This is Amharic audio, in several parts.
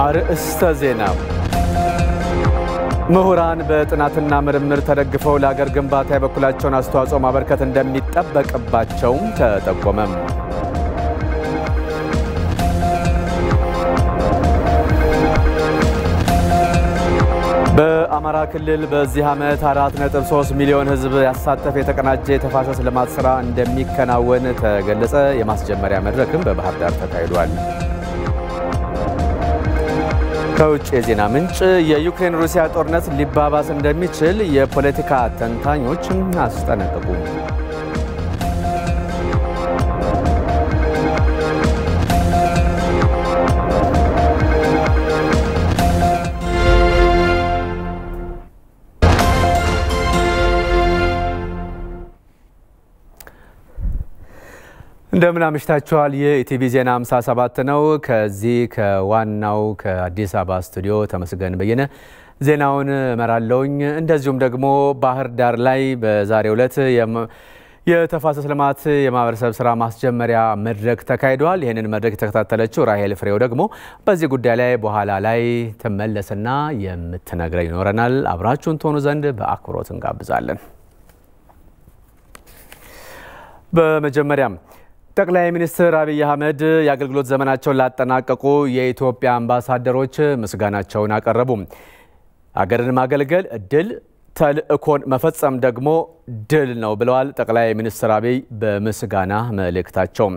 አርእስተ ዜና ምሁራን በጥናትና ምርምር ተደግፈው ለሀገር ግንባታ የበኩላቸውን አስተዋጽኦ ማበርከት እንደሚጠበቅባቸው ተጠቆመ። በአማራ ክልል በዚህ ዓመት 4.3 ሚሊዮን ሕዝብ ያሳተፈ የተቀናጀ የተፋሰስ ልማት ስራ እንደሚከናወን ተገለጸ። የማስጀመሪያ መድረክም በባህር ዳር ተካሂዷል። ከውጭ የዜና ምንጭ የዩክሬን ሩሲያ ጦርነት ሊባባስ እንደሚችል የፖለቲካ ተንታኞች አስጠነቀቁ። እንደምን አምሽታችኋል። የኢቲቪ ዜና 57 ነው። ከዚህ ከዋናው ከአዲስ አበባ ስቱዲዮ ተመስገን በየነ ዜናውን እመራለሁኝ። እንደዚሁም ደግሞ ባህር ዳር ላይ በዛሬው ዕለት የተፋሰስ ልማት የማህበረሰብ ስራ ማስጀመሪያ መድረክ ተካሂዷል። ይህንን መድረክ የተከታተለችው ራሄል ፍሬው ደግሞ በዚህ ጉዳይ ላይ በኋላ ላይ ተመለስና የምትነግረን ይኖረናል። አብራችሁን ትሆኑ ዘንድ በአክብሮት እንጋብዛለን። በመጀመሪያም ጠቅላይ ሚኒስትር አብይ አህመድ የአገልግሎት ዘመናቸውን ላጠናቀቁ የኢትዮጵያ አምባሳደሮች ምስጋናቸውን አቀረቡ። አገርን ማገልገል እድል፣ ተልእኮን መፈጸም ደግሞ ድል ነው ብለዋል ጠቅላይ ሚኒስትር አብይ በምስጋና መልእክታቸው።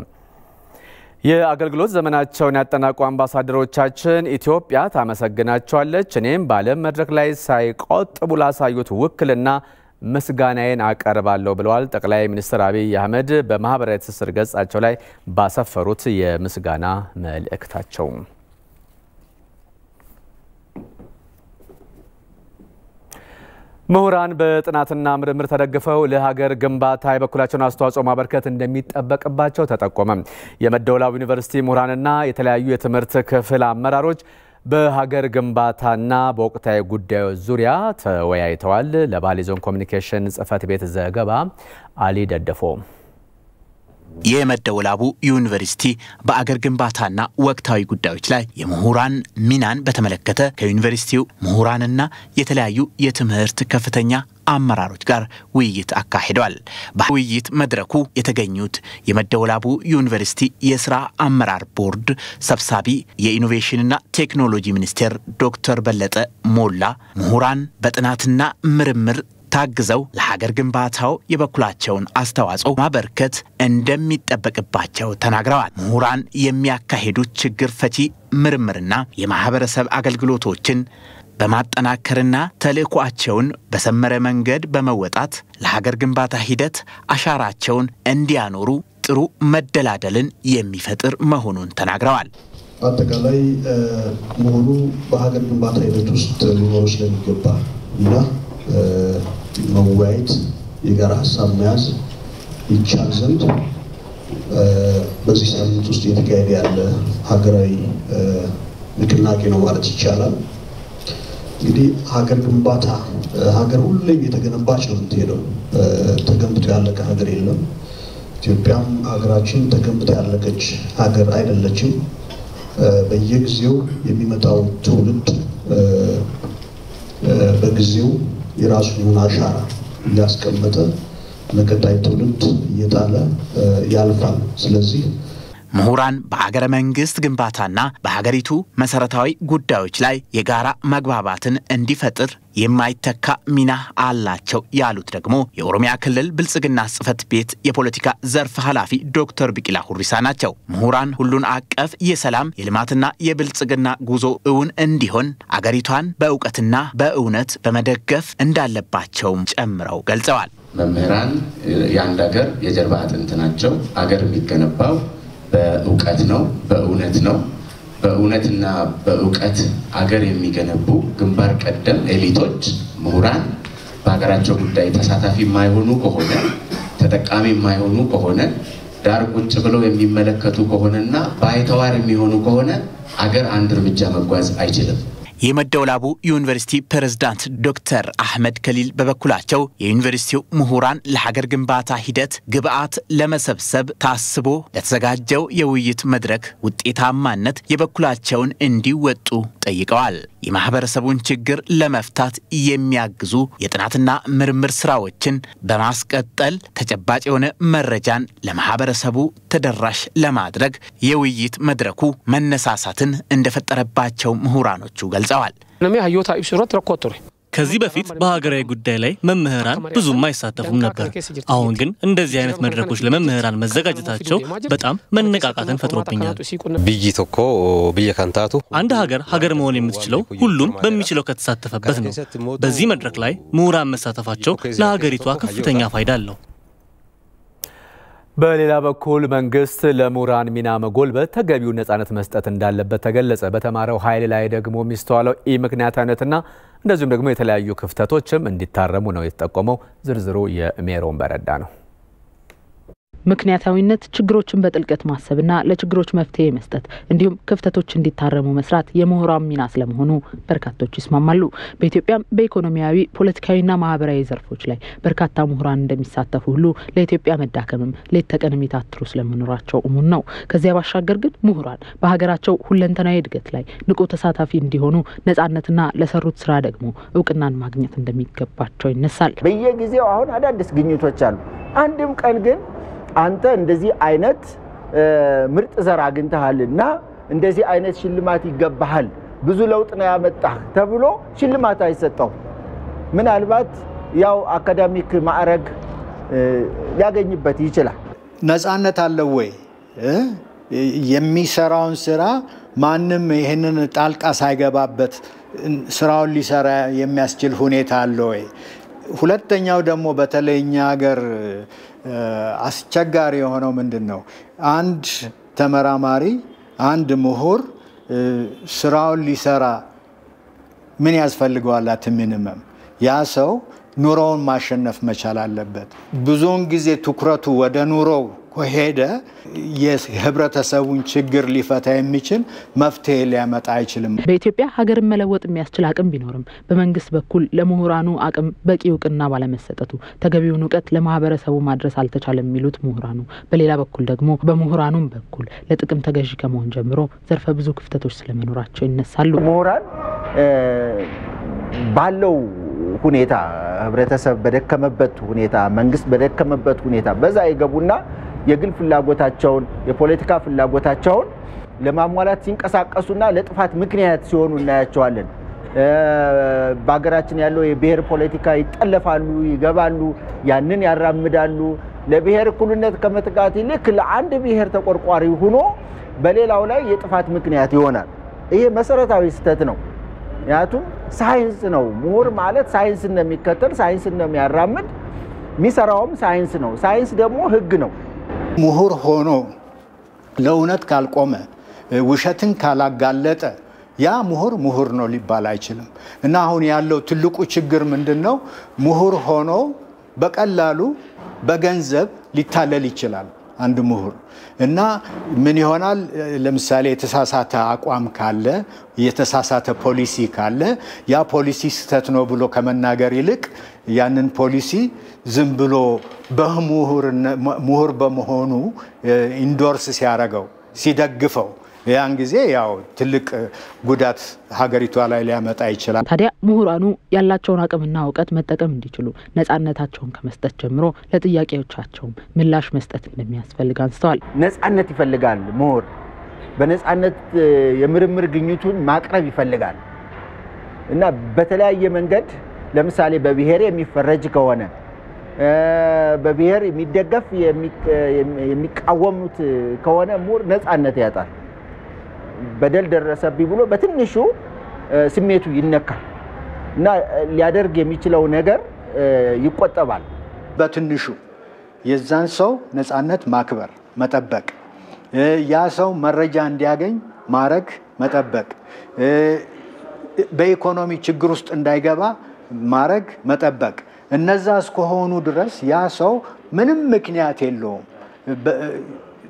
የአገልግሎት ዘመናቸውን ያጠናቁ አምባሳደሮቻችን ኢትዮጵያ ታመሰግናቸዋለች። እኔም በዓለም መድረክ ላይ ሳይቆጥቡ ላሳዩት ውክልና ምስጋናዬን አቀርባለሁ ብለዋል ጠቅላይ ሚኒስትር አብይ አህመድ በማህበራዊ ትስስር ገጻቸው ላይ ባሰፈሩት የምስጋና መልእክታቸው። ምሁራን በጥናትና ምርምር ተደግፈው ለሀገር ግንባታ የበኩላቸውን አስተዋጽኦ ማበርከት እንደሚጠበቅባቸው ተጠቆመ። የመደወላቡ ዩኒቨርሲቲ ምሁራንና የተለያዩ የትምህርት ክፍል አመራሮች በሀገር ግንባታና በወቅታዊ ጉዳዮች ዙሪያ ተወያይተዋል። ለባሌ ዞን ኮሚኒኬሽን ጽሕፈት ቤት ዘገባ አሊ ደደፎ። የመደወላቡ ዩኒቨርሲቲ በአገር ግንባታና ወቅታዊ ጉዳዮች ላይ የምሁራን ሚናን በተመለከተ ከዩኒቨርሲቲው ምሁራንና የተለያዩ የትምህርት ከፍተኛ አመራሮች ጋር ውይይት አካሂደዋል። በውይይት መድረኩ የተገኙት የመደወላቡ ዩኒቨርሲቲ የሥራ አመራር ቦርድ ሰብሳቢ የኢኖቬሽንና ቴክኖሎጂ ሚኒስቴር ዶክተር በለጠ ሞላ ምሁራን በጥናትና ምርምር ታግዘው ለሀገር ግንባታው የበኩላቸውን አስተዋጽኦ ማበርከት እንደሚጠበቅባቸው ተናግረዋል። ምሁራን የሚያካሂዱት ችግር ፈቺ ምርምርና የማህበረሰብ አገልግሎቶችን በማጠናከርና ተልእኮአቸውን በሰመረ መንገድ በመወጣት ለሀገር ግንባታ ሂደት አሻራቸውን እንዲያኖሩ ጥሩ መደላደልን የሚፈጥር መሆኑን ተናግረዋል። አጠቃላይ ምሁሩ በሀገር ግንባታ ሂደት ውስጥ ሊኖሩ ስለሚገባ እና መወያየት የጋራ ሀሳብ መያዝ ይቻል ዘንድ በዚህ ሳምንት ውስጥ እየተካሄደ ያለ ሀገራዊ ንቅናቄ ነው ማለት ይቻላል። እንግዲህ ሀገር ግንባታ ሀገር ሁሌም የተገነባች ነው የምትሄደው። ተገንብቶ ያለቀ ሀገር የለም። ኢትዮጵያም ሀገራችን ተገንብቶ ያለቀች ሀገር አይደለችም። በየጊዜው የሚመጣው ትውልድ በጊዜው የራሱን የሆነ አሻራ እያስቀመጠ ለቀጣይ ትውልድ እየጣለ ያልፋል። ስለዚህ ምሁራን በሀገረ መንግስት ግንባታና በሀገሪቱ መሰረታዊ ጉዳዮች ላይ የጋራ መግባባትን እንዲፈጥር የማይተካ ሚና አላቸው ያሉት ደግሞ የኦሮሚያ ክልል ብልጽግና ጽሕፈት ቤት የፖለቲካ ዘርፍ ኃላፊ ዶክተር ቢቂላ ሁሪሳ ናቸው። ምሁራን ሁሉን አቀፍ የሰላም የልማትና የብልጽግና ጉዞ እውን እንዲሆን አገሪቷን በእውቀትና በእውነት በመደገፍ እንዳለባቸውም ጨምረው ገልጸዋል። መምህራን የአንድ ሀገር የጀርባ አጥንት ናቸው። ሀገር የሚገነባው በእውቀት ነው፣ በእውነት ነው። በእውነትና በእውቀት አገር የሚገነቡ ግንባር ቀደም ኤሊቶች ምሁራን በሀገራቸው ጉዳይ ተሳታፊ የማይሆኑ ከሆነ ተጠቃሚ የማይሆኑ ከሆነ ዳር ቁጭ ብለው የሚመለከቱ ከሆነና ባይተዋር የሚሆኑ ከሆነ አገር አንድ እርምጃ መጓዝ አይችልም። የመደወላቡ ዩኒቨርሲቲ ፕሬዝዳንት ዶክተር አህመድ ከሊል በበኩላቸው የዩኒቨርሲቲው ምሁራን ለሀገር ግንባታ ሂደት ግብአት ለመሰብሰብ ታስቦ ለተዘጋጀው የውይይት መድረክ ውጤታማነት የበኩላቸውን እንዲወጡ ጠይቀዋል። የማህበረሰቡን ችግር ለመፍታት የሚያግዙ የጥናትና ምርምር ስራዎችን በማስቀጠል ተጨባጭ የሆነ መረጃን ለማህበረሰቡ ተደራሽ ለማድረግ የውይይት መድረኩ መነሳሳትን እንደፈጠረባቸው ምሁራኖቹ ገልጸዋል። ከዚህ በፊት በሀገራዊ ጉዳይ ላይ መምህራን ብዙም አይሳተፉም ነበር። አሁን ግን እንደዚህ አይነት መድረኮች ለመምህራን መዘጋጀታቸው በጣም መነቃቃትን ፈጥሮብኛል። አንድ ሀገር መሆን የምትችለው ሁሉም በሚችለው ከተሳተፈበት ነው። በዚህ መድረክ ላይ ምሁራን መሳተፋቸው ለሀገሪቷ ከፍተኛ ፋይዳ አለው። በሌላ በኩል መንግስት ለምሁራን ሚና መጎልበት ተገቢው ነፃነት መስጠት እንዳለበት ተገለጸ። በተማረው ኃይል ላይ ደግሞ የሚስተዋለው ምክንያታዊነትና እንደዚሁም ደግሞ የተለያዩ ክፍተቶችም እንዲታረሙ ነው የተጠቆመው። ዝርዝሩ የሜሮን በረዳ ነው። ምክንያታዊነት ችግሮችን በጥልቀት ማሰብና ለችግሮች መፍትሄ መስጠት እንዲሁም ክፍተቶች እንዲታረሙ መስራት የምሁራን ሚና ስለመሆኑ በርካቶች ይስማማሉ። በኢትዮጵያም በኢኮኖሚያዊ ፖለቲካዊና ማህበራዊ ዘርፎች ላይ በርካታ ምሁራን እንደሚሳተፉ ሁሉ ለኢትዮጵያ መዳከምም ሌት ተቀን የሚታትሩ ስለመኖራቸው እሙን ነው። ከዚያ ባሻገር ግን ምሁራን በሀገራቸው ሁለንተናዊ እድገት ላይ ንቁ ተሳታፊ እንዲሆኑ ነፃነትና ለሰሩት ስራ ደግሞ እውቅናን ማግኘት እንደሚገባቸው ይነሳል። በየጊዜው አሁን አዳዲስ ግኝቶች አሉ። አንድም ቀን ግን አንተ እንደዚህ አይነት ምርጥ ዘር አግኝተሃልና እንደዚህ አይነት ሽልማት ይገባሃል ብዙ ለውጥ ነው ያመጣህ ተብሎ ሽልማት አይሰጠው። ምናልባት ያው አካዳሚክ ማዕረግ ሊያገኝበት ይችላል። ነፃነት አለው ወይ? የሚሰራውን ስራ ማንም ይሄንን ጣልቃ ሳይገባበት ስራውን ሊሰራ የሚያስችል ሁኔታ አለ ወይ? ሁለተኛው ደግሞ በተለይኛ ሀገር አስቸጋሪ የሆነው ምንድነው? አንድ ተመራማሪ አንድ ምሁር ስራውን ሊሰራ ምን ያስፈልገዋል? ሚኒመም ያ ሰው ኑሮውን ማሸነፍ መቻል አለበት። ብዙውን ጊዜ ትኩረቱ ወደ ኑሮው ከሄደ የህብረተሰቡን ችግር ሊፈታ የሚችል መፍትሄ ሊያመጣ አይችልም። በኢትዮጵያ ሀገርን መለወጥ የሚያስችል አቅም ቢኖርም በመንግስት በኩል ለምሁራኑ አቅም በቂ እውቅና ባለመሰጠቱ ተገቢውን ዕውቀት ለማህበረሰቡ ማድረስ አልተቻለም የሚሉት ምሁራኑ፣ በሌላ በኩል ደግሞ በምሁራኑም በኩል ለጥቅም ተገዢ ከመሆን ጀምሮ ዘርፈ ብዙ ክፍተቶች ስለመኖራቸው ይነሳሉ። ምሁራን ባለው ሁኔታ ህብረተሰብ በደከመበት ሁኔታ መንግስት በደከመበት ሁኔታ በዛ ይገቡና የግል ፍላጎታቸውን የፖለቲካ ፍላጎታቸውን ለማሟላት ሲንቀሳቀሱና ለጥፋት ምክንያት ሲሆኑ እናያቸዋለን። በአገራችን ያለው የብሔር ፖለቲካ ይጠለፋሉ፣ ይገባሉ፣ ያንን ያራምዳሉ። ለብሔር እኩልነት ከመትጋት ይልቅ ለአንድ ብሔር ተቆርቋሪ ሆኖ በሌላው ላይ የጥፋት ምክንያት ይሆናል። ይሄ መሰረታዊ ስህተት ነው። ያቱም ሳይንስ ነው። ምሁር ማለት ሳይንስን ነው የሚከተል፣ ሳይንስን ነው የሚያራምድ፣ የሚሰራውም ሳይንስ ነው። ሳይንስ ደግሞ ህግ ነው። ምሁር ሆኖ ለእውነት ካልቆመ ውሸትን ካላጋለጠ ያ ምሁር ነው ሊባል አይችልም። እና አሁን ያለው ትልቁ ችግር ምንድነው? ምሁር ሆኖ በቀላሉ በገንዘብ ሊታለል ይችላል አንድ ምሁር። እና ምን ይሆናል? ለምሳሌ የተሳሳተ አቋም ካለ የተሳሳተ ፖሊሲ ካለ ያ ፖሊሲ ስህተት ነው ብሎ ከመናገር ይልቅ ያንን ፖሊሲ ዝም ብሎ ምሁር በመሆኑ ኢንዶርስ ሲያረጋው ሲደግፈው ያን ጊዜ ያው ትልቅ ጉዳት ሀገሪቷ ላይ ሊያመጣ ይችላል። ታዲያ ምሁራኑ ያላቸውን አቅምና ዕውቀት መጠቀም እንዲችሉ ነፃነታቸውን ከመስጠት ጀምሮ ለጥያቄዎቻቸው ምላሽ መስጠት እንደሚያስፈልግ አንስተዋል። ነፃነት ይፈልጋል። ምሁር በነፃነት የምርምር ግኝቱን ማቅረብ ይፈልጋል እና በተለያየ መንገድ ለምሳሌ በብሔር የሚፈረጅ ከሆነ በብሔር የሚደገፍ የሚቃወሙት ከሆነ ምሁር ነፃነት ያጣል። በደል ደረሰብኝ ብሎ በትንሹ ስሜቱ ይነካል እና ሊያደርግ የሚችለው ነገር ይቆጠባል። በትንሹ የዛን ሰው ነፃነት ማክበር መጠበቅ፣ ያ ሰው መረጃ እንዲያገኝ ማረግ መጠበቅ፣ በኢኮኖሚ ችግር ውስጥ እንዳይገባ ማረግ መጠበቅ። እነዛ እስከሆኑ ድረስ ያ ሰው ምንም ምክንያት የለውም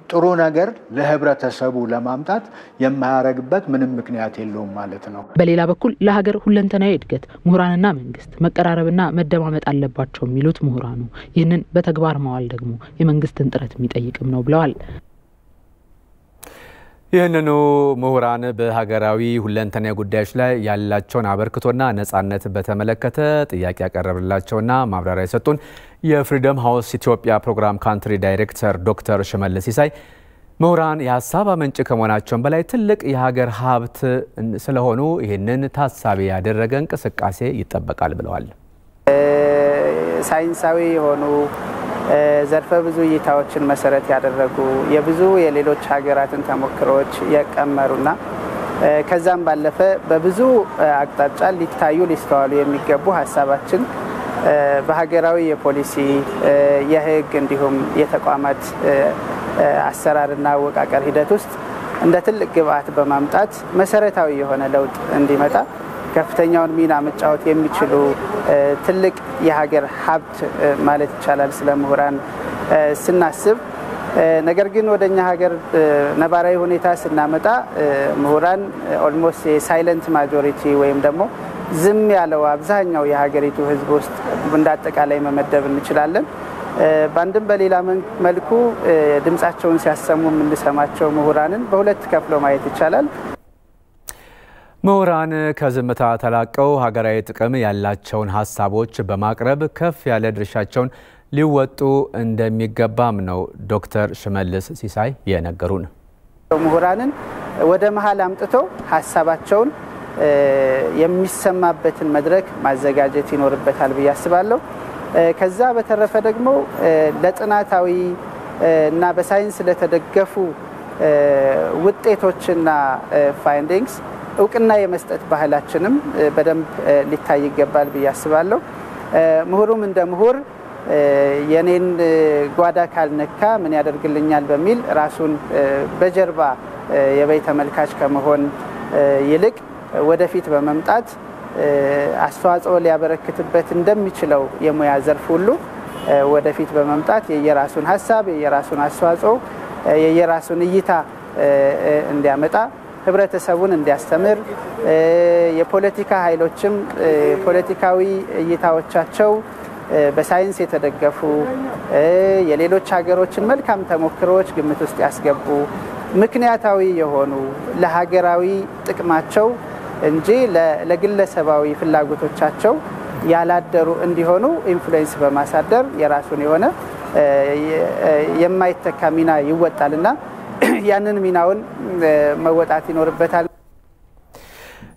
ጥሩ ነገር ለህብረተሰቡ ለማምጣት የማያረግበት ምንም ምክንያት የለውም ማለት ነው። በሌላ በኩል ለሀገር ሁለንተናዊ እድገት ምሁራንና መንግስት መቀራረብና መደማመጥ አለባቸው የሚሉት ምሁራኑ ይህንን በተግባር ማዋል ደግሞ የመንግስትን ጥረት የሚጠይቅም ነው ብለዋል። ይህንኑ ምሁራን በሀገራዊ ሁለንተናዊ ጉዳዮች ላይ ያላቸውን አበርክቶና ነጻነት በተመለከተ ጥያቄ ያቀረብላቸውና ማብራሪያ የሰጡን የፍሪደም ሃውስ ኢትዮጵያ ፕሮግራም ካንትሪ ዳይሬክተር ዶክተር ሽመልስ ሲሳይ ምሁራን የሀሳብ አመንጭ ከመሆናቸውም በላይ ትልቅ የሀገር ሀብት ስለሆኑ ይህንን ታሳቢ ያደረገ እንቅስቃሴ ይጠበቃል ብለዋል። ሳይንሳዊ የሆኑ ዘርፈ ብዙ እይታዎችን መሰረት ያደረጉ የብዙ የሌሎች ሀገራትን ተሞክሮች የቀመሩና ከዛም ባለፈ በብዙ አቅጣጫ ሊታዩ ሊስተዋሉ የሚገቡ ሀሳባችን በሀገራዊ የፖሊሲ የህግ እንዲሁም የተቋማት አሰራርና አወቃቀር ሂደት ውስጥ እንደ ትልቅ ግብአት በማምጣት መሰረታዊ የሆነ ለውጥ እንዲመጣ ከፍተኛውን ሚና መጫወት የሚችሉ ትልቅ የሀገር ሀብት ማለት ይቻላል ስለ ምሁራን ስናስብ። ነገር ግን ወደኛ ሀገር ነባራዊ ሁኔታ ስናመጣ ምሁራን ኦልሞስት ሳይለንት ማጆሪቲ ወይም ደግሞ ዝም ያለው አብዛኛው የሀገሪቱ ህዝብ ውስጥ እንዳጠቃላይ መመደብ እንችላለን። በአንድም በሌላ መልኩ ድምጻቸውን ሲያሰሙ የምንሰማቸው ምሁራንን በሁለት ከፍሎ ማየት ይቻላል። ምሁራን ከዝምታ ተላቀው ሀገራዊ ጥቅም ያላቸውን ሀሳቦች በማቅረብ ከፍ ያለ ድርሻቸውን ሊወጡ እንደሚገባም ነው ዶክተር ሽመልስ ሲሳይ የነገሩን። ምሁራንን ወደ መሀል አምጥተው ሀሳባቸውን የሚሰማበትን መድረክ ማዘጋጀት ይኖርበታል ብዬ አስባለሁ። ከዛ በተረፈ ደግሞ ለጥናታዊ እና በሳይንስ ለተደገፉ ውጤቶችና ፋይንዲንግስ እውቅና የመስጠት ባህላችንም በደንብ ሊታይ ይገባል ብዬ አስባለሁ። ምሁሩም እንደ ምሁር የኔን ጓዳ ካልነካ ምን ያደርግልኛል በሚል ራሱን በጀርባ የበይ ተመልካች ከመሆን ይልቅ ወደፊት በመምጣት አስተዋጽኦ ሊያበረክትበት እንደሚችለው የሙያ ዘርፍ ሁሉ ወደፊት በመምጣት የየራሱን ሀሳብ የየራሱን አስተዋጽኦ የየራሱን እይታ እንዲያመጣ ህብረተሰቡን እንዲያስተምር የፖለቲካ ኃይሎችም ፖለቲካዊ እይታዎቻቸው በሳይንስ የተደገፉ የሌሎች ሀገሮችን መልካም ተሞክሮዎች ግምት ውስጥ ያስገቡ ምክንያታዊ የሆኑ ለሀገራዊ ጥቅማቸው እንጂ ለግለሰባዊ ፍላጎቶቻቸው ያላደሩ እንዲሆኑ ኢንፍሉዌንስ በማሳደር የራሱን የሆነ የማይተካ ሚና ይወጣልና ያንን ሚናውን መወጣት ይኖርበታል።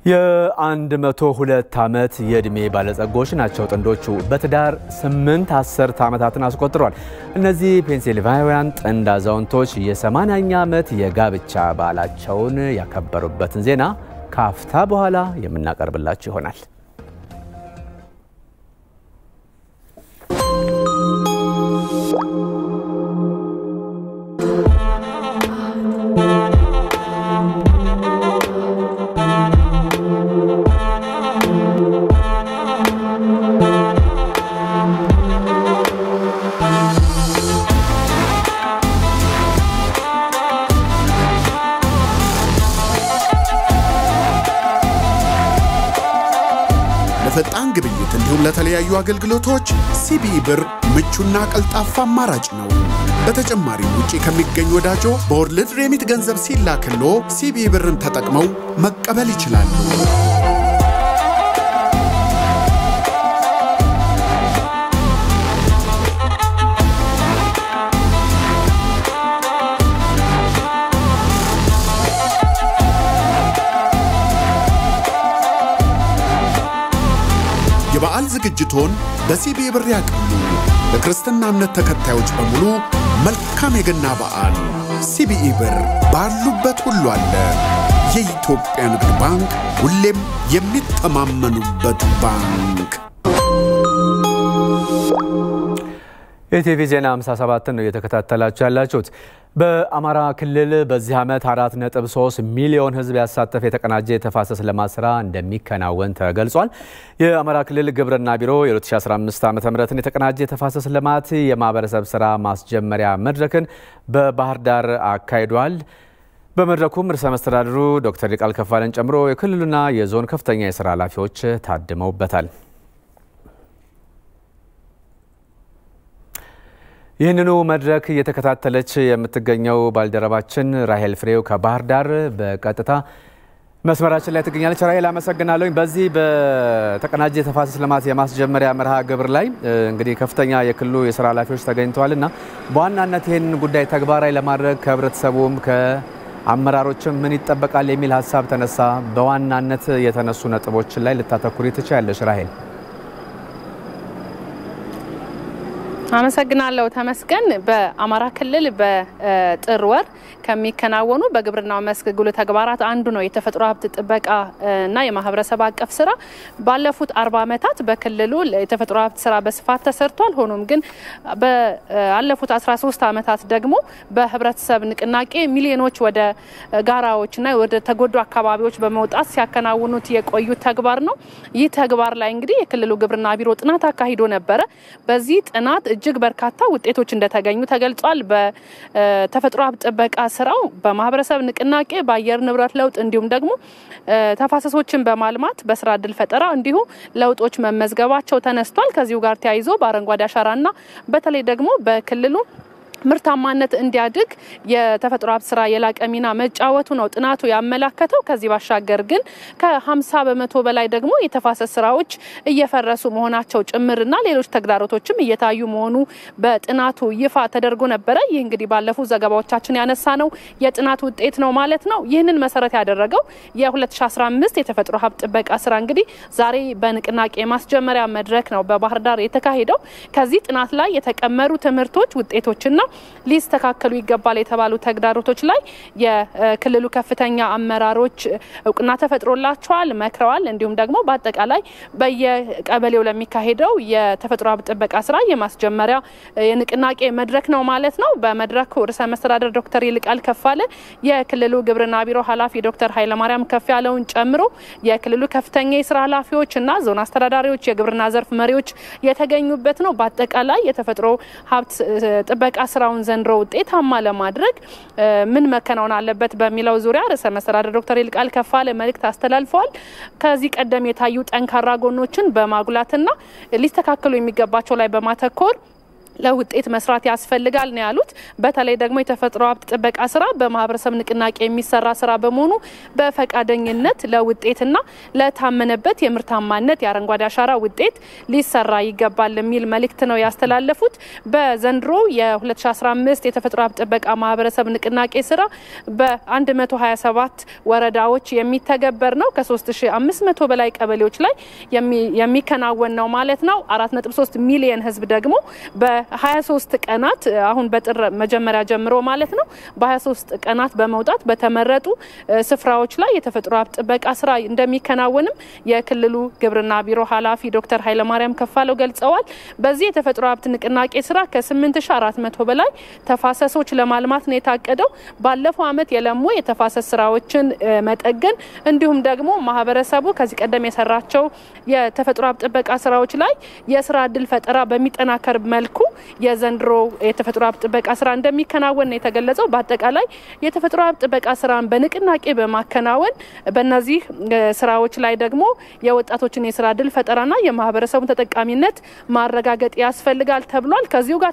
የ102 ዓመት የእድሜ ባለጸጎች ናቸው ጥንዶቹ። በትዳር 8 10 ዓመታትን አስቆጥረዋል። እነዚህ ፔንሲልቫኒያውያን ጥንድ አዛውንቶች የ80ኛ ዓመት የጋብቻ በዓላቸውን ያከበሩበትን ዜና ከአፍታ በኋላ የምናቀርብላችሁ ይሆናል። ለፈጣን ግብይት እንዲሁም ለተለያዩ አገልግሎቶች ሲቢኢ ብር ምቹና ቀልጣፋ አማራጭ ነው። በተጨማሪም ውጪ ከሚገኙ ወዳጆ በወርልድ ሬሚት ገንዘብ ሲላክሎ ሲቢኢ ብርን ተጠቅመው መቀበል ይችላሉ። የበዓል ዝግጅቶን በሲቢኢ ብር ያቅሉ። ለክርስትና እምነት ተከታዮች በሙሉ መልካም የገና በዓል። ሲቢኢ ብር ባሉበት ሁሉ አለ። የኢትዮጵያ ንግድ ባንክ ሁሌም የሚተማመኑበት ባንክ። የቲቪ ዜና 57 ነው እየተከታተላችሁ ያላችሁት። በአማራ ክልል በዚህ ዓመት 4.3 ሚሊዮን ህዝብ ያሳተፈ የተቀናጀ የተፋሰስ ልማት ስራ እንደሚከናወን ተገልጿል። የአማራ ክልል ግብርና ቢሮ የ2015 ዓ.ም የተቀናጀ የተፋሰስ ልማት የማህበረሰብ ስራ ማስጀመሪያ መድረክን በባህር ዳር አካሂዷል። በመድረኩም ርዕሰ መስተዳድሩ ዶክተር ይልቃል ከፋለን ጨምሮ የክልሉና የዞን ከፍተኛ የስራ ኃላፊዎች ታድመውበታል። ይህንኑ መድረክ እየተከታተለች የምትገኘው ባልደረባችን ራሄል ፍሬው ከባህር ዳር በቀጥታ መስመራችን ላይ ትገኛለች። ራሄል አመሰግናለሁ። በዚህ በተቀናጀ የተፋሰስ ልማት የማስጀመሪያ መርሃ ግብር ላይ እንግዲህ ከፍተኛ የክልሉ የስራ ኃላፊዎች ተገኝተዋልና በዋናነት ይህንን ጉዳይ ተግባራዊ ለማድረግ ከህብረተሰቡም ከአመራሮችም ምን ይጠበቃል የሚል ሀሳብ ተነሳ። በዋናነት የተነሱ ነጥቦች ላይ ልታተኩሪ ትችያለሽ ራሄል? አመሰግናለሁ ተመስገን። በአማራ ክልል በጥር ወር ከሚከናወኑ በግብርናው መስክ ጉልህ ተግባራት አንዱ ነው የተፈጥሮ ሀብት ጥበቃ እና የማህበረሰብ አቀፍ ስራ። ባለፉት 40 ዓመታት በክልሉ የተፈጥሮ ሀብት ስራ በስፋት ተሰርቷል። ሆኖም ግን ባለፉት 13 ዓመታት ደግሞ በህብረተሰብ ንቅናቄ ሚሊዮኖች ወደ ጋራዎችና ወደ ተጎዱ አካባቢዎች በመውጣት ሲያከናውኑት የቆዩ ተግባር ነው። ይህ ተግባር ላይ እንግዲህ የክልሉ ግብርና ቢሮ ጥናት አካሂዶ ነበረ። በዚህ ጥናት እጅግ በርካታ ውጤቶች እንደተገኙ ተገልጿል። በተፈጥሮ ሀብት ጥበቃ ስራው በማህበረሰብ ንቅናቄ በአየር ንብረት ለውጥ እንዲሁም ደግሞ ተፋሰሶችን በማልማት በስራ እድል ፈጠራ እንዲሁ ለውጦች መመዝገባቸው ተነስቷል። ከዚሁ ጋር ተያይዞ በአረንጓዴ አሻራና በተለይ ደግሞ በክልሉ ምርታማነት እንዲያድግ የተፈጥሮ ሀብት ስራ የላቀ ሚና መጫወቱ ነው ጥናቱ ያመላከተው። ከዚህ ባሻገር ግን ከ50% በላይ ደግሞ የተፋሰስ ስራዎች እየፈረሱ መሆናቸው ጭምርና ሌሎች ተግዳሮቶችም እየታዩ መሆኑ በጥናቱ ይፋ ተደርጎ ነበረ። ይህ እንግዲህ ባለፉት ዘገባዎቻችን ያነሳ ነው የጥናት ውጤት ነው ማለት ነው። ይህንን መሰረት ያደረገው የ2015 የተፈጥሮ ሀብት ጥበቃ ስራ እንግዲህ ዛሬ በንቅናቄ ማስጀመሪያ መድረክ ነው በባህር ዳር የተካሄደው። ከዚህ ጥናት ላይ የተቀመሩ ትምህርቶች ውጤቶችና ሊስተካከሉ ይገባል የተባሉ ተግዳሮቶች ላይ የክልሉ ከፍተኛ አመራሮች እውቅና ተፈጥሮላቸዋል፣ መክረዋል። እንዲሁም ደግሞ በአጠቃላይ በየቀበሌው ለሚካሄደው የተፈጥሮ ሀብት ጥበቃ ስራ የማስጀመሪያ የንቅናቄ መድረክ ነው ማለት ነው። በመድረኩ ርዕሰ መስተዳድር ዶክተር ይልቃል ከፋለ፣ የክልሉ ግብርና ቢሮ ኃላፊ ዶክተር ኃይለማርያም ከፍያለውን ጨምሮ የክልሉ ከፍተኛ የስራ ኃላፊዎችና ዞን አስተዳዳሪዎች፣ የግብርና ዘርፍ መሪዎች የተገኙበት ነው። በአጠቃላይ የተፈጥሮ ሀብት ጥበቃ ስራውን ዘንድሮ ውጤታማ ለማድረግ ምን መከናወን አለበት በሚለው ዙሪያ ርዕሰ መስተዳድር ዶክተር ይልቃል ከፋለ መልእክት አስተላልፈዋል። ከዚህ ቀደም የታዩ ጠንካራ ጎኖችን በማጉላትና ሊስተካከሉ የሚገባቸው ላይ በማተኮር ለውጤት መስራት ያስፈልጋል ነው ያሉት። በተለይ ደግሞ የተፈጥሮ ሀብት ጥበቃ ስራ በማህበረሰብ ንቅናቄ የሚሰራ ስራ በመሆኑ በፈቃደኝነት ለውጤትና ለታመነበት የምርታማነት የአረንጓዴ አሻራ ውጤት ሊሰራ ይገባል የሚል መልእክት ነው ያስተላለፉት። በዘንድሮ የ2015 የተፈጥሮ ሀብት ጥበቃ ማህበረሰብ ንቅናቄ ስራ በ127 ወረዳዎች የሚተገበር ነው። ከ3500 በላይ ቀበሌዎች ላይ የሚከናወን ነው ማለት ነው። 4.3 ሚሊዮን ህዝብ ደግሞ በ23 ቀናት አሁን በጥር መጀመሪያ ጀምሮ ማለት ነው በ23 ቀናት በመውጣት በተመረጡ ስፍራዎች ላይ የተፈጥሮ ሀብት ጥበቃ ስራ እንደሚከናወንም የክልሉ ግብርና ቢሮ ኃላፊ ዶክተር ኃይለማርያም ከፋለው ገልጸዋል። በዚህ የተፈጥሮ ሀብት ንቅናቄ ስራ ከ8400 በላይ ተፋሰሶች ለማልማት ነው የታቀደው። ባለፈው አመት የለሙ የተፋሰስ ስራዎችን መጠገን እንዲሁም ደግሞ ማህበረሰቡ ከዚህ ቀደም የሰራቸው የተፈጥሮ ሀብት ጥበቃ ስራዎች ላይ የስራ እድል ፈጠራ በሚጠናከር መልኩ የዘንድሮ የተፈጥሮ ሀብት ጥበቃ ስራ እንደሚከናወን ነው የተገለጸው። በአጠቃላይ የተፈጥሮ ሀብት ጥበቃ ስራን በንቅናቄ በማከናወን በእነዚህ ስራዎች ላይ ደግሞ የወጣቶችን የስራ እድል ፈጠራና የማህበረሰቡን ተጠቃሚነት ማረጋገጥ ያስፈልጋል ተብሏል። ከዚሁ ጋር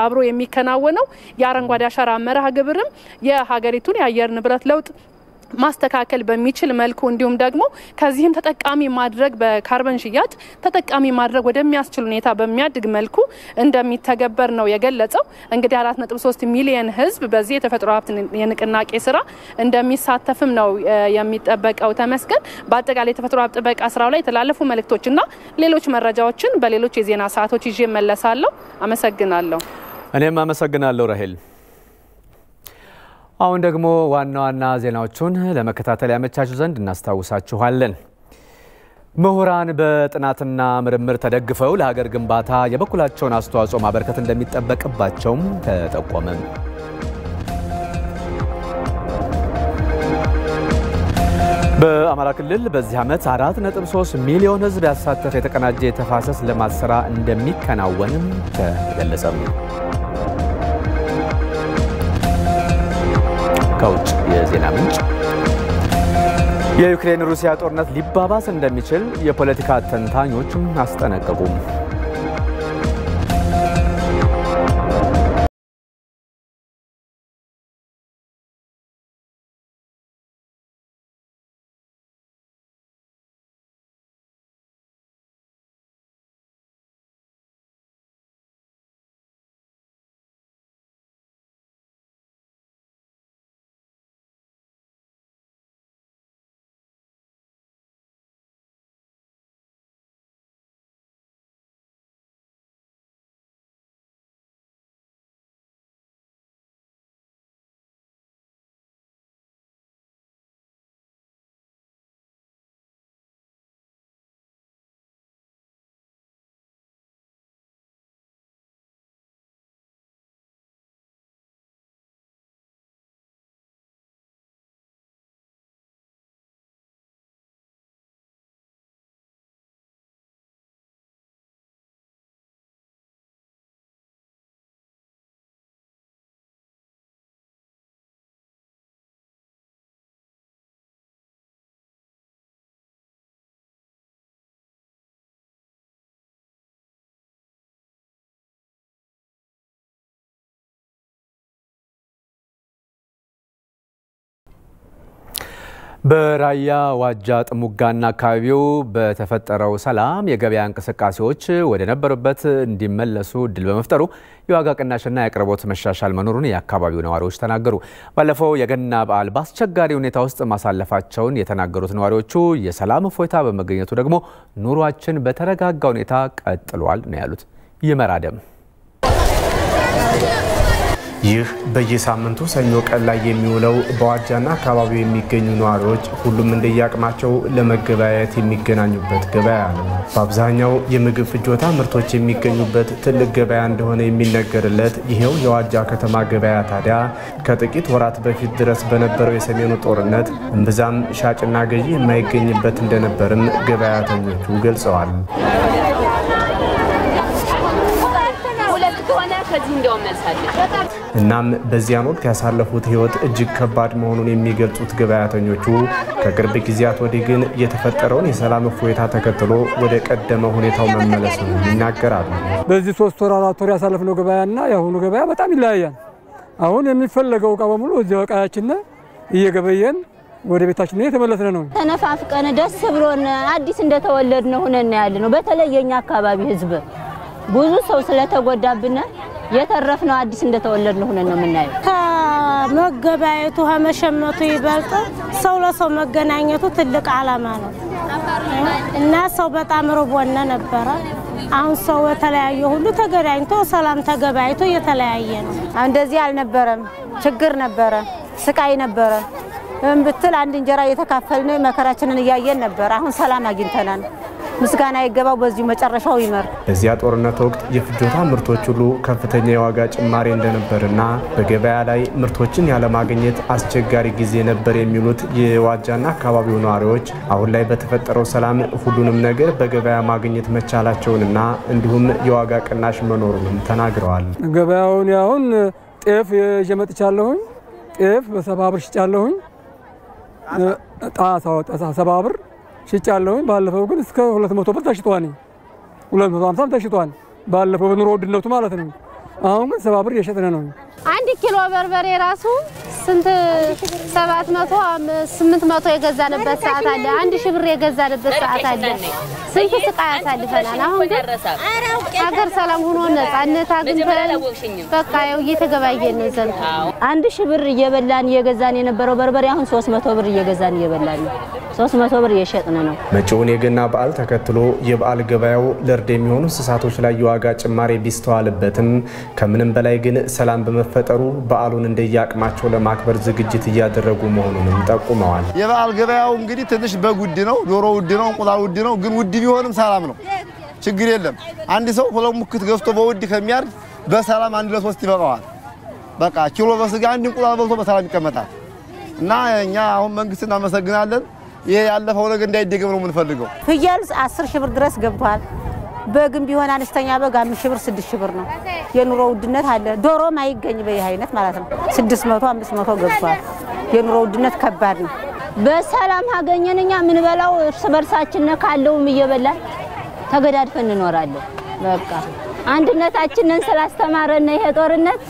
አብሮ የሚከናወነው የአረንጓዴ አሻራ መርሃ ግብርም የሀገሪቱን የአየር ንብረት ለውጥ ማስተካከል በሚችል መልኩ እንዲሁም ደግሞ ከዚህም ተጠቃሚ ማድረግ በካርበን ሽያጭ ተጠቃሚ ማድረግ ወደሚያስችል ሁኔታ በሚያድግ መልኩ እንደሚተገበር ነው የገለጸው። እንግዲህ 4.3 ሚሊዮን ህዝብ በዚህ የተፈጥሮ ሀብት የንቅናቄ ስራ እንደሚሳተፍም ነው የሚጠበቀው። ተመስገን በአጠቃላይ የተፈጥሮ ሀብት ጥበቃ ስራው ላይ የተላለፉ መልእክቶችና ሌሎች መረጃዎችን በሌሎች የዜና ሰዓቶች ይዤ መለሳለሁ። አመሰግናለሁ። እኔም አመሰግናለሁ ራሄል። አሁን ደግሞ ዋና ዋና ዜናዎቹን ለመከታተል ያመቻችሁ ዘንድ እናስታውሳችኋለን። ምሁራን በጥናትና ምርምር ተደግፈው ለሀገር ግንባታ የበኩላቸውን አስተዋጽኦ ማበርከት እንደሚጠበቅባቸውም ተጠቆመ። በአማራ ክልል በዚህ ዓመት 4.3 ሚሊዮን ሕዝብ ያሳተፈ የተቀናጀ የተፋሰስ ልማት ስራ እንደሚከናወንም ተገለጸ። ከውጭ የዜና ምንጭ የዩክሬን ሩሲያ ጦርነት ሊባባስ እንደሚችል የፖለቲካ ተንታኞችም አስጠነቀቁ። በራያ ዋጃ ጥሙጋና አካባቢው በተፈጠረው ሰላም የገበያ እንቅስቃሴዎች ወደ ነበሩበት እንዲመለሱ እድል በመፍጠሩ የዋጋ ቅናሽና የአቅርቦት መሻሻል መኖሩን የአካባቢው ነዋሪዎች ተናገሩ። ባለፈው የገና በዓል በአስቸጋሪ ሁኔታ ውስጥ ማሳለፋቸውን የተናገሩት ነዋሪዎቹ የሰላም እፎይታ በመገኘቱ ደግሞ ኑሯችን በተረጋጋ ሁኔታ ቀጥሏል ነው ያሉት። ይመራደም ይህ በየሳምንቱ ሰኞ ቀን ላይ የሚውለው በዋጃና አካባቢው የሚገኙ ነዋሪዎች ሁሉም እንደያቅማቸው ለመገበያየት የሚገናኙበት ገበያ ነው። በአብዛኛው የምግብ ፍጆታ ምርቶች የሚገኙበት ትልቅ ገበያ እንደሆነ የሚነገርለት ይሄው የዋጃ ከተማ ገበያ ታዲያ ከጥቂት ወራት በፊት ድረስ በነበረው የሰሜኑ ጦርነት እምብዛም ሻጭና ገዢ የማይገኝበት እንደነበርም ገበያተኞቹ ገልጸዋል። እናም በዚያን ወቅት ያሳለፉት ህይወት እጅግ ከባድ መሆኑን የሚገልጹት ገበያተኞቹ ከቅርብ ጊዜያት ወዲህ ግን የተፈጠረውን የሰላም እፎይታ ተከትሎ ወደ ቀደመ ሁኔታው መመለሱን ይናገራሉ። በዚህ 3 ወር 4 ወር ያሳለፍነው ገበያና ያሁኑ ገበያ በጣም ይለያያል። አሁን የሚፈልገው ዕቃ በሙሉ እዚያው ዕቃያችን እየገበየን ወደ ቤታችን የተመለስነ ነው። ተነፋፍቀን ደስ ብሎን አዲስ እንደተወለድነው ሆነን ያለነው። በተለይ የኛ አካባቢ ህዝብ ብዙ ሰው ስለተጎዳብነ የተረፍነው አዲስ እንደተወለድነው ሆነን ነው የምናየው። ከመገበያየቱ ከመሸመቱ ይበልጥ ሰው ለሰው መገናኘቱ ትልቅ ዓላማ ነው እና ሰው በጣም ርቦና ነበረ። አሁን ሰው የተለያየ ሁሉ ተገናኝቶ ሰላም ተገበያይቶ የተለያየ ነው። እንደዚህ አልነበረም። ችግር ነበረ፣ ስቃይ ነበረ። ብትል አንድ እንጀራ እየተካፈልን መከራችንን እያየን ነበር። አሁን ሰላም አግኝተናል። ምስጋና ይገባው በዚሁ መጨረሻው ይመር። በዚያ ጦርነት ወቅት የፍጆታ ምርቶች ሁሉ ከፍተኛ የዋጋ ጭማሪ እንደነበርና በገበያ ላይ ምርቶችን ያለማግኘት አስቸጋሪ ጊዜ ነበር የሚሉት የዋጃና አካባቢው ነዋሪዎች አሁን ላይ በተፈጠረው ሰላም ሁሉንም ነገር በገበያ ማግኘት መቻላቸውንና እንዲሁም የዋጋ ቅናሽ መኖሩንም ተናግረዋል። ገበያውን ያሁን ጤፍ የጀመጥቻለሁኝ ጤፍ በ70 ብር ሽጫለሁኝ። ጣሳው 70 ብር ሽጫለሁኝ። ባለፈው ግን እስከ 200 ብር ተሽጧል። 250 ተሽጧል። ባለፈው በኑሮ ውድነቱ ማለት ነው። አሁን ግን 70 ብር እየሸጥነ ነው። 1 ኪሎ በርበሬ ራሱ ስንት 700 800 የገዛንበት ሰዓት አለ። 1000 ብር የገዛንበት ሰዓት አለ። ስንት ስቃይ አሳልፈናል። አሁን ግን ሀገር ሰላም ሆኖ ነፃነት አግኝተን በቃ ያው እየተገበያየን ነው ዘንድ 1000 ብር እየበላን እየገዛን የነበረው በርበሬ አሁን 300 ብር እየገዛን እየበላን ነው። 300 ብር እየሸጥነ ነው። መጪውን የገና በዓል ተከትሎ የበዓል ገበያው ለርድ የሚሆኑ እንስሳቶች ላይ የዋጋ ጭማሪ ቢስተዋልበትም ከምንም በላይ ግን ሰላም በመፈጠሩ በዓሉን እንደያቅማቸው ለማክበር ዝግጅት እያደረጉ መሆኑንም ጠቁመዋል። የበዓል ገበያው እንግዲህ ትንሽ በጉድ ነው፣ ዶሮ ውድ ነው፣ እንቁላል ውድ ነው። ግን ውድ ቢሆንም ሰላም ነው፣ ችግር የለም። አንድ ሰው ሁለት ሙክት ገዝቶ በውድ ከሚያርግ በሰላም 1 ለ3 ይበቃዋል። በቃ ኪሎ በስጋ አንድ እንቁላል በልቶ በሰላም ይቀመጣል። እና እኛ አሁን መንግስት እናመሰግናለን። ይሄ ያለፈው ነገር እንዳይደገም ነው የምንፈልገው። ፍየል 10 ሺህ ብር ድረስ ገብቷል። በግም ቢሆን አነስተኛ በግ 5 ሺህ ብር 6 ሺህ ብር ነው። የኑሮ ውድነት አለ። ዶሮም አይገኝ በይህ አይነት ማለት ነው 600 500 ገብቷል። የኑሮ ውድነት ከባድ ነው። በሰላም አገኘንኛ ምን በላው እርስ በርሳችን ካለውም እየበላን ተገዳድፈን እንኖራለን። በቃ አንድነታችንን ስላስተማረን ይሄ ጦርነት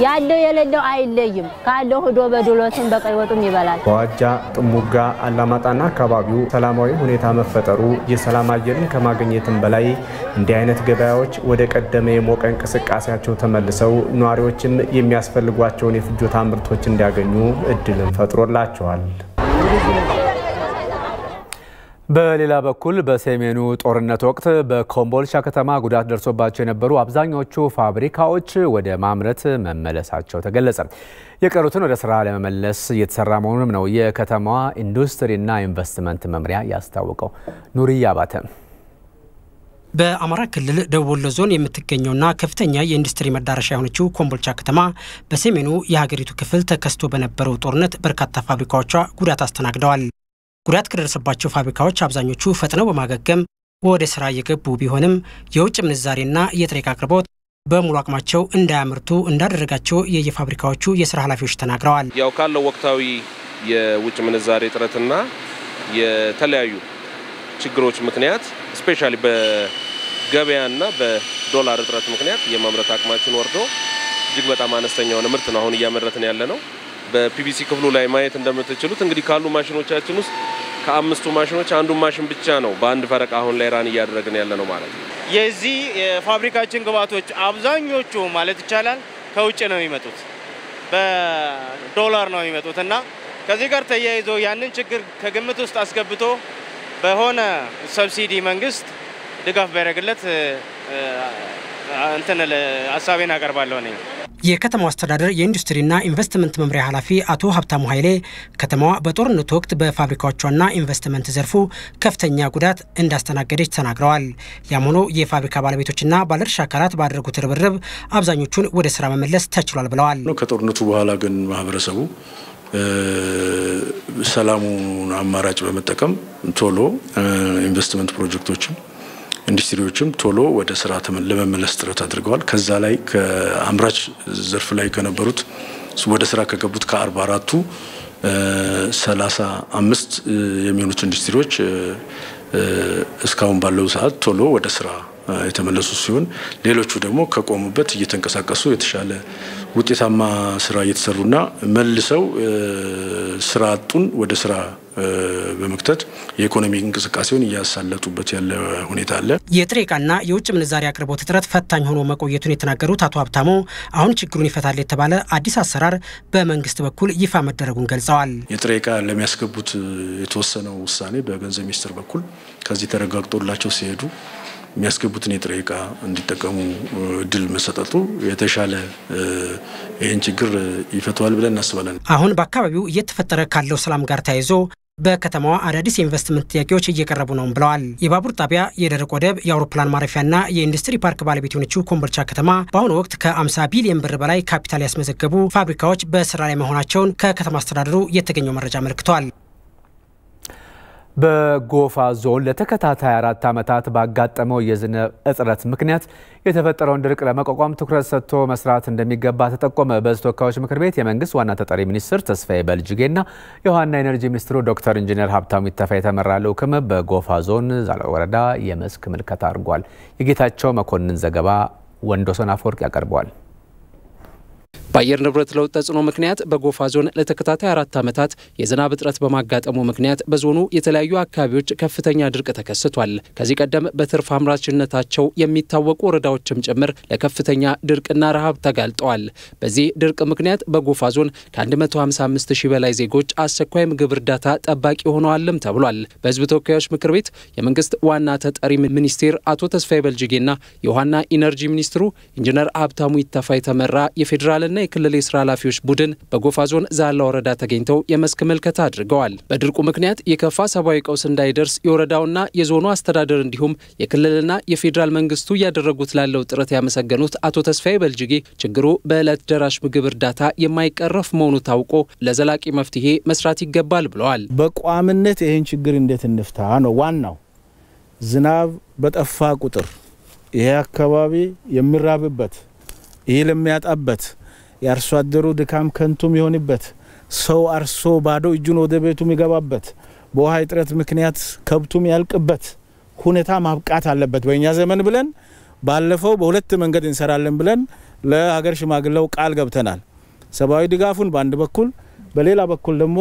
ያለው የሌለው አይለይም። ካለው ሆዶ በዱሎትን በቀይ ወጡም ይበላል። በዋጃ ጥሙጋ አላማጣና አካባቢው ሰላማዊ ሁኔታ መፈጠሩ የሰላም አየርን ከማግኘትም በላይ እንዲህ አይነት ገበያዎች ወደ ቀደመ የሞቀ እንቅስቃሴያቸው ተመልሰው ነዋሪዎችም የሚያስፈልጓቸውን የፍጆታ ምርቶች እንዲያገኙ እድልን ፈጥሮላቸዋል። በሌላ በኩል በሰሜኑ ጦርነት ወቅት በኮምቦልቻ ከተማ ጉዳት ደርሶባቸው የነበሩ አብዛኞቹ ፋብሪካዎች ወደ ማምረት መመለሳቸው ተገለጸ። የቀሩትን ወደ ስራ ለመመለስ እየተሰራ መሆኑንም ነው የከተማዋ ኢንዱስትሪና ኢንቨስትመንት መምሪያ ያስታወቀው። ኑርያ አባተ በአማራ ክልል ደቡብ ወሎ ዞን የምትገኘውና ከፍተኛ የኢንዱስትሪ መዳረሻ የሆነችው ኮምቦልቻ ከተማ በሰሜኑ የሀገሪቱ ክፍል ተከስቶ በነበረው ጦርነት በርካታ ፋብሪካዎቿ ጉዳት አስተናግደዋል። ጉዳት ከደረሰባቸው ፋብሪካዎች አብዛኞቹ ፈጥነው በማገገም ወደ ስራ እየገቡ ቢሆንም የውጭ ምንዛሬና የጥሬ ዕቃ አቅርቦት በሙሉ አቅማቸው እንዳያመርቱ እንዳደረጋቸው የየፋብሪካዎቹ የስራ ኃላፊዎች ተናግረዋል። ያው ካለው ወቅታዊ የውጭ ምንዛሬ እጥረትና የተለያዩ ችግሮች ምክንያት ስፔሻሊ በገበያና በዶላር እጥረት ምክንያት የማምረት አቅማችን ወርዶ እጅግ በጣም አነስተኛ የሆነ ምርት ነው አሁን እያመረትን ያለ ነው። በፒቪሲ ክፍሉ ላይ ማየት እንደምትችሉት እንግዲህ ካሉ ማሽኖቻችን ውስጥ ከአምስቱ ማሽኖች አንዱ ማሽን ብቻ ነው በአንድ ፈረቃ አሁን ላይ ራን እያደረግን ያለ ነው ማለት ነው። የዚህ የፋብሪካችን ግብአቶች አብዛኞቹ ማለት ይቻላል ከውጭ ነው የሚመጡት፣ በዶላር ነው የሚመጡት እና ከዚህ ጋር ተያይዞ ያንን ችግር ከግምት ውስጥ አስገብቶ በሆነ ሰብሲዲ መንግስት ድጋፍ ቢያደርግለት እንትን ሐሳቤን አቀርባለሁ ነኝ። የከተማው አስተዳደር የኢንዱስትሪና ኢንቨስትመንት መምሪያ ኃላፊ አቶ ሀብታሙ ኃይሌ ከተማዋ በጦርነቱ ወቅት በፋብሪካዎቿና ኢንቨስትመንት ዘርፉ ከፍተኛ ጉዳት እንዳስተናገደች ተናግረዋል። ያም ሆኖ የፋብሪካ ባለቤቶችና ባለድርሻ አካላት ባደረጉት ርብርብ አብዛኞቹን ወደ ስራ መመለስ ተችሏል ብለዋል። ከጦርነቱ በኋላ ግን ማህበረሰቡ ሰላሙን አማራጭ በመጠቀም ቶሎ ኢንቨስትመንት ፕሮጀክቶችን ኢንዱስትሪዎችም ቶሎ ወደ ስራ ለመመለስ ጥረት አድርገዋል። ከዛ ላይ ከአምራች ዘርፍ ላይ ከነበሩት ወደ ስራ ከገቡት ከ44ቱ 35 የሚሆኑት ኢንዱስትሪዎች እስካሁን ባለው ሰዓት ቶሎ ወደ ስራ የተመለሱ ሲሆን ሌሎቹ ደግሞ ከቆሙበት እየተንቀሳቀሱ የተሻለ ውጤታማ ስራ እየተሰሩና መልሰው ስራ አጡን ወደ ስራ በመክተት የኢኮኖሚ እንቅስቃሴውን እያሳለጡበት ያለ ሁኔታ አለ። የጥሬ ዕቃና የውጭ ምንዛሪ አቅርቦት እጥረት ፈታኝ ሆኖ መቆየቱን የተናገሩት አቶ ሀብታሙ አሁን ችግሩን ይፈታል የተባለ አዲስ አሰራር በመንግስት በኩል ይፋ መደረጉን ገልጸዋል። የጥሬ ዕቃ ለሚያስገቡት የተወሰነው ውሳኔ በገንዘብ ሚኒስቴር በኩል ከዚህ ተረጋግጦላቸው ሲሄዱ የሚያስገቡትን የጥሬ ዕቃ እንዲጠቀሙ እድል መሰጠቱ የተሻለ ይህን ችግር ይፈታዋል ብለን እናስባለን። አሁን በአካባቢው እየተፈጠረ ካለው ሰላም ጋር ተያይዞ በከተማዋ አዳዲስ የኢንቨስትመንት ጥያቄዎች እየቀረቡ ነው ብለዋል። የባቡር ጣቢያ፣ የደረቅ ወደብ፣ የአውሮፕላን ማረፊያና የኢንዱስትሪ ፓርክ ባለቤት የሆነችው ኮምቦልቻ ከተማ በአሁኑ ወቅት ከ50 ቢሊዮን ብር በላይ ካፒታል ያስመዘገቡ ፋብሪካዎች በስራ ላይ መሆናቸውን ከከተማ አስተዳደሩ የተገኘው መረጃ አመልክቷል። በጎፋ ዞን ለተከታታይ 4 ዓመታት ባጋጠመው የዝናብ እጥረት ምክንያት የተፈጠረውን ድርቅ ለመቋቋም ትኩረት ሰጥቶ መስራት እንደሚገባ ተጠቆመ። በሕዝብ ተወካዮች ምክር ቤት የመንግስት ዋና ተጠሪ ሚኒስትር ተስፋዬ በልጅጌና የውሃና ኢነርጂ ሚኒስትሩ ዶክተር ኢንጂነር ሀብታሙ ኢተፋ የተመራ ልዑክም በጎፋ ዞን ዛላ ወረዳ የመስክ ምልከታ አድርጓል። የጌታቸው መኮንን ዘገባ ወንዶሰን አፈወርቅ ያቀርበዋል። በአየር ንብረት ለውጥ ተጽዕኖ ምክንያት በጎፋ ዞን ለተከታታይ 4 ዓመታት የዝናብ እጥረት በማጋጠሙ ምክንያት በዞኑ የተለያዩ አካባቢዎች ከፍተኛ ድርቅ ተከስቷል። ከዚህ ቀደም በትርፍ አምራችነታቸው የሚታወቁ ወረዳዎችም ጭምር ለከፍተኛ ድርቅና ረሃብ ተጋልጠዋል። በዚህ ድርቅ ምክንያት በጎፋ ዞን ከ155 ሺህ በላይ ዜጎች አስቸኳይ ምግብ እርዳታ ጠባቂ ሆነዋልም ተብሏል። በሕዝብ ተወካዮች ምክር ቤት የመንግስት ዋና ተጠሪ ሚኒስቴር አቶ ተስፋዬ በልጅጌና የውሃና ኢነርጂ ሚኒስትሩ ኢንጂነር ሀብታሙ ኢተፋ የተመራ የፌዴራልና የክልል የስራ ኃላፊዎች ቡድን በጎፋ ዞን ዛላ ወረዳ ተገኝተው የመስክ ምልከታ አድርገዋል። በድርቁ ምክንያት የከፋ ሰብአዊ ቀውስ እንዳይደርስ የወረዳውና የዞኑ አስተዳደር እንዲሁም የክልልና የፌዴራል መንግስቱ እያደረጉት ላለው ጥረት ያመሰገኑት አቶ ተስፋዬ በልጅጌ ችግሩ በዕለት ደራሽ ምግብ እርዳታ የማይቀረፍ መሆኑ ታውቆ ለዘላቂ መፍትሄ መስራት ይገባል ብለዋል። በቋምነት ይህን ችግር እንዴት እንፍታ ነው ዋናው። ዝናብ በጠፋ ቁጥር ይሄ አካባቢ የሚራብበት እህል የሚያጣበት የአርሶ አደሩ ድካም ከንቱም ይሆንበት ሰው አርሶ ባዶ እጁን ወደ ቤቱ የሚገባበት በውሃ እጥረት ምክንያት ከብቱም ያልቅበት ሁኔታ ማብቃት አለበት በእኛ ዘመን ብለን ባለፈው በሁለት መንገድ እንሰራለን ብለን ለሀገር ሽማግሌው ቃል ገብተናል። ሰብአዊ ድጋፉን በአንድ በኩል በሌላ በኩል ደግሞ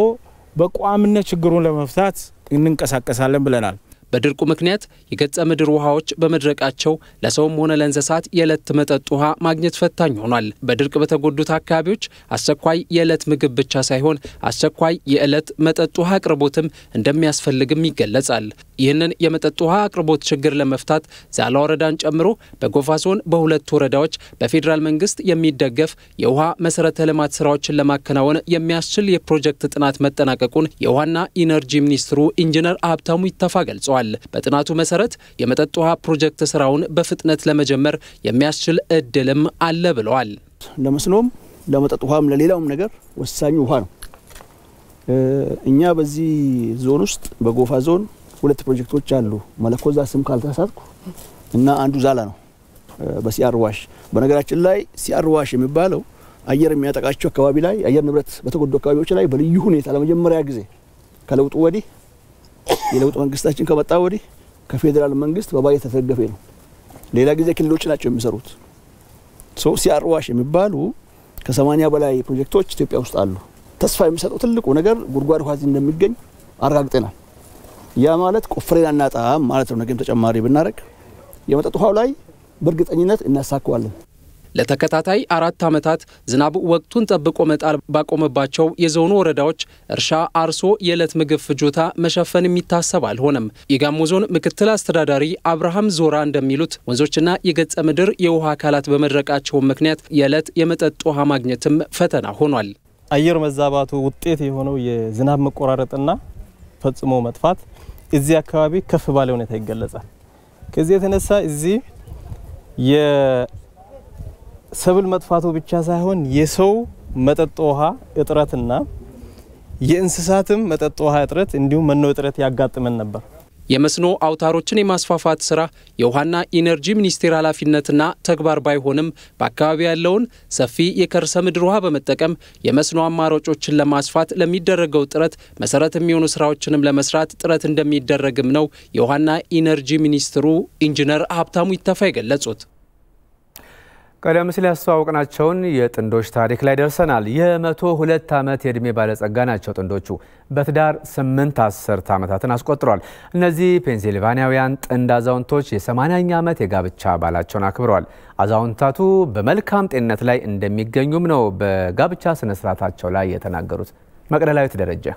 በቋምነት ችግሩን ለመፍታት እንንቀሳቀሳለን ብለናል። በድርቁ ምክንያት የገጸ ምድር ውሃዎች በመድረቃቸው ለሰውም ሆነ ለእንስሳት የዕለት መጠጥ ውሃ ማግኘት ፈታኝ ሆኗል። በድርቅ በተጎዱት አካባቢዎች አስቸኳይ የዕለት ምግብ ብቻ ሳይሆን አስቸኳይ የዕለት መጠጥ ውሃ አቅርቦትም እንደሚያስፈልግም ይገለጻል። ይህንን የመጠጥ ውሃ አቅርቦት ችግር ለመፍታት ዛላ ወረዳን ጨምሮ በጎፋ ዞን በሁለት ወረዳዎች በፌዴራል መንግስት የሚደገፍ የውሃ መሰረተ ልማት ስራዎችን ለማከናወን የሚያስችል የፕሮጀክት ጥናት መጠናቀቁን የውሃና ኢነርጂ ሚኒስትሩ ኢንጂነር ሀብታሙ ይተፋ ገልጸዋል። በጥናቱ መሰረት የመጠጥ ውሃ ፕሮጀክት ስራውን በፍጥነት ለመጀመር የሚያስችል እድልም አለ ብለዋል። ለመስኖም ለመጠጥ ውሃም ለሌላውም ነገር ወሳኙ ውሃ ነው። እኛ በዚህ ዞን ውስጥ በጎፋ ዞን ሁለት ፕሮጀክቶች አሉ። መለኮዛ ስም ካልተሳሳትኩ እና አንዱ ዛላ ነው በሲአር ዋሽ። በነገራችን ላይ ሲአር ዋሽ የሚባለው አየር የሚያጠቃቸው አካባቢ ላይ አየር ንብረት በተጎዱ አካባቢዎች ላይ በልዩ ሁኔታ ለመጀመሪያ ጊዜ ከለውጡ ወዲህ የለውጥ መንግስታችን ከመጣ ወዲህ ከፌዴራል መንግስት በባጀት ተደገፈ ነው። ሌላ ጊዜ ክልሎች ናቸው የሚሰሩት። ሲአር ዋሽ የሚባሉ ከ80 በላይ ፕሮጀክቶች ኢትዮጵያ ውስጥ አሉ። ተስፋ የሚሰጠው ትልቁ ነገር ጉድጓድ ውሃ እንደሚገኝ አረጋግጠናል። ያ ማለት ቆፍረን አናጣም ማለት ነው። ነገም ተጨማሪ ብናረግ የመጠጥ ውሃው ላይ በእርግጠኝነት እናሳካዋለን። ለተከታታይ 4 ዓመታት ዝናብ ወቅቱን ጠብቆ መጣል ባቆመባቸው የዞኑ ወረዳዎች እርሻ አርሶ የዕለት ምግብ ፍጆታ መሸፈን የሚታሰብ አልሆነም። የጋሞ ዞን ምክትል አስተዳዳሪ አብርሃም ዞራ እንደሚሉት ወንዞችና የገጸ ምድር የውሃ አካላት በመድረቃቸው ምክንያት የዕለት የመጠጥ ውሃ ማግኘትም ፈተና ሆኗል። አየር መዛባቱ ውጤት የሆነው የዝናብ መቆራረጥና ፈጽሞ መጥፋት እዚህ አካባቢ ከፍ ባለ ሁኔታ ይገለጻል። ከዚህ የተነሳ እዚህ የሰብል መጥፋቱ ብቻ ሳይሆን የሰው መጠጥ ውሃ እጥረትና የእንስሳትም መጠጥ ውሃ እጥረት እንዲሁም መኖ እጥረት ያጋጥመን ነበር። የመስኖ አውታሮችን የማስፋፋት ስራ የውሃና ኢነርጂ ሚኒስቴር ኃላፊነትና ተግባር ባይሆንም በአካባቢ ያለውን ሰፊ የከርሰ ምድር ውሃ በመጠቀም የመስኖ አማራጮችን ለማስፋት ለሚደረገው ጥረት መሰረት የሚሆኑ ስራዎችንም ለመስራት ጥረት እንደሚደረግም ነው የውሃና ኢነርጂ ሚኒስትሩ ኢንጂነር ሀብታሙ ይተፋ የገለጹት። ቀደም ሲል ያስተዋወቅናቸውን የጥንዶች ታሪክ ላይ ደርሰናል። የ102 ዓመት የዕድሜ ባለጸጋ ናቸው ጥንዶቹ። በትዳር 8 አስርት ዓመታትን አስቆጥረዋል። እነዚህ ፔንሲልቫኒያውያን ጥንድ አዛውንቶች የ80ኛ ዓመት የጋብቻ በዓላቸውን አክብረዋል። አዛውንታቱ በመልካም ጤንነት ላይ እንደሚገኙም ነው በጋብቻ ስነ ስርዓታቸው ላይ የተናገሩት። መቅደላዊት ደረጀ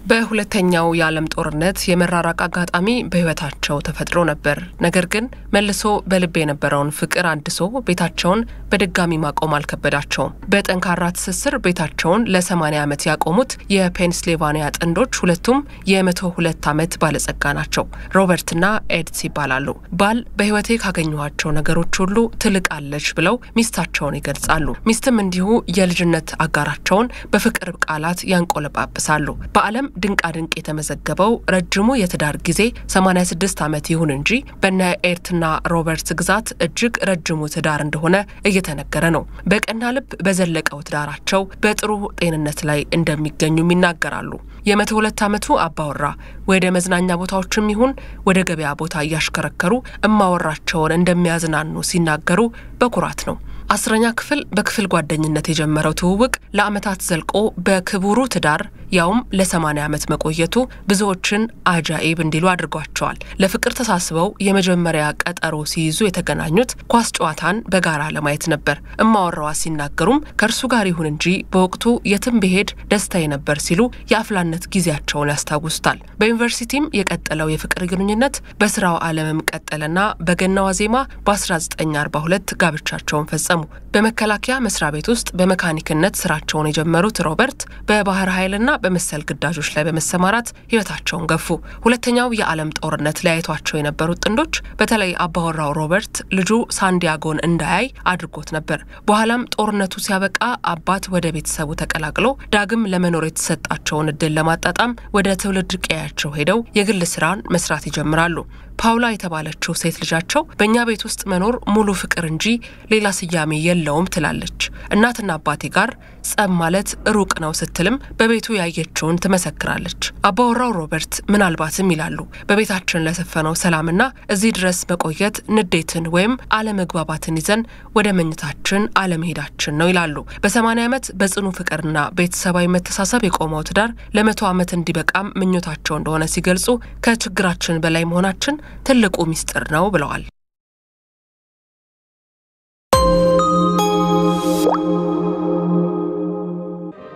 በሁለተኛው የዓለም ጦርነት የመራራቅ አጋጣሚ በህይወታቸው ተፈጥሮ ነበር። ነገር ግን መልሶ በልብ የነበረውን ፍቅር አድሶ ቤታቸውን በድጋሚ ማቆም አልከበዳቸውም። በጠንካራ ትስስር ቤታቸውን ለ80 ዓመት ያቆሙት የፔንሲልቫኒያ ጥንዶች ሁለቱም የ102 ዓመት ባለጸጋ ናቸው። ሮበርትና ኤድስ ይባላሉ። ባል በህይወቴ ካገኘኋቸው ነገሮች ሁሉ ትልቃለች ብለው ሚስታቸውን ይገልጻሉ። ሚስትም እንዲሁ የልጅነት አጋራቸውን በፍቅር ቃላት ያንቆለጳጵሳሉ። በዓለም ድንቃ ድንቅ የተመዘገበው ረጅሙ የትዳር ጊዜ 86 ዓመት ይሁን እንጂ በነ ኤርትና ሮበርት ግዛት እጅግ ረጅሙ ትዳር እንደሆነ እየተነገረ ነው። በቀና ልብ በዘለቀው ትዳራቸው በጥሩ ጤንነት ላይ እንደሚገኙም ይናገራሉ። የ102 ዓመቱ አባወራ ወደ መዝናኛ ቦታዎችም ይሁን ወደ ገበያ ቦታ እያሽከረከሩ እማወራቸውን እንደሚያዝናኑ ሲናገሩ በኩራት ነው። 10ኛ ክፍል በክፍል ጓደኝነት የጀመረው ትውውቅ ለአመታት ዘልቆ በክቡሩ ትዳር ያውም ለ80 ዓመት መቆየቱ ብዙዎችን አጃኢብ እንዲሉ አድርጓቸዋል። ለፍቅር ተሳስበው የመጀመሪያ ቀጠሮ ሲይዙ የተገናኙት ኳስ ጨዋታን በጋራ ለማየት ነበር። እማወራዋ ሲናገሩም ከእርሱ ጋር ይሁን እንጂ በወቅቱ የትም ብሄድ ደስታዬ ነበር ሲሉ የአፍላነት ጊዜያቸውን ያስታውሱታል። በዩኒቨርሲቲም የቀጠለው የፍቅር ግንኙነት በስራው ዓለምም ቀጠለና በገና ዋዜማ በ1942 ጋብቻቸውን ፈጸሙ። በመከላከያ መስሪያ ቤት ውስጥ በመካኒክነት ስራቸውን የጀመሩት ሮበርት በባህር ኃይልና በመሰል ግዳጆች ላይ በመሰማራት ህይወታቸውን ገፉ። ሁለተኛው የዓለም ጦርነት ለያይቷቸው የነበሩት ጥንዶች በተለይ አባወራው ሮበርት ልጁ ሳንዲያጎን እንዳያይ አድርጎት ነበር። በኋላም ጦርነቱ ሲያበቃ አባት ወደ ቤተሰቡ ተቀላቅሎ ዳግም ለመኖር የተሰጣቸውን እድል ለማጣጣም ወደ ትውልድ ቀያቸው ሄደው የግል ስራን መስራት ይጀምራሉ። ፓውላ የተባለችው ሴት ልጃቸው በእኛ ቤት ውስጥ መኖር ሙሉ ፍቅር እንጂ ሌላ ስያሜ የለውም ትላለች። እናትና አባቴ ጋር ጸብ ማለት ሩቅ ነው ስትልም በቤቱ ያየችውን ትመሰክራለች። አባወራው ሮበርት ምናልባትም ይላሉ በቤታችን ለሰፈነው ሰላምና እዚህ ድረስ መቆየት ንዴትን ወይም አለመግባባትን ይዘን ወደ መኝታችን አለመሄዳችን ነው ይላሉ። በ80 ዓመት በጽኑ ፍቅርና ቤተሰባዊ መተሳሰብ የቆመው ትዳር ለ100 ዓመት እንዲበቃም ምኞታቸው እንደሆነ ሲገልጹ ከችግራችን በላይ መሆናችን ትልቁ ሚስጥር ነው ብለዋል።